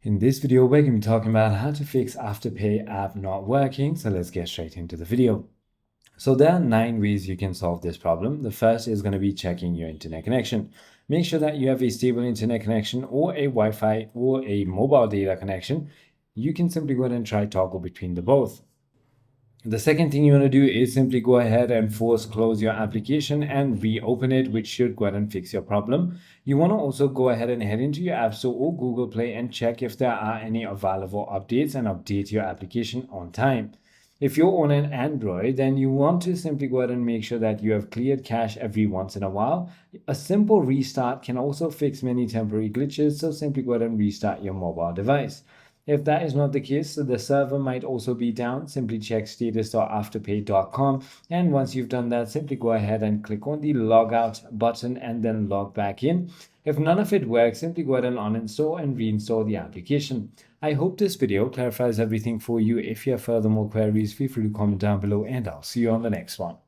In this video, we're going to be talking about how to fix Afterpay app not working. So let's get straight into the video. So there are 9 ways you can solve this problem. The first is going to be checking your internet connection. Make sure that you have a stable internet connection or a Wi-Fi or a mobile data connection. You can simply go ahead and try toggle between the both. The second thing you want to do is simply go ahead and force close your application and reopen it, which should go ahead and fix your problem. You want to also go ahead and head into your App Store or Google Play and check if there are any available updates and update your application on time. If you're on an Android, then you want to simply go ahead and make sure that you have cleared cache every once in a while. A simple restart can also fix many temporary glitches, so simply go ahead and restart your mobile device. If that is not the case, the server might also be down. Simply check status.afterpay.com, and once you've done that, simply go ahead and click on the logout button and then log back in. If none of it works, simply go ahead and uninstall and reinstall the application. I hope this video clarifies everything for you. If you have further more queries, feel free to comment down below, and I'll see you on the next one.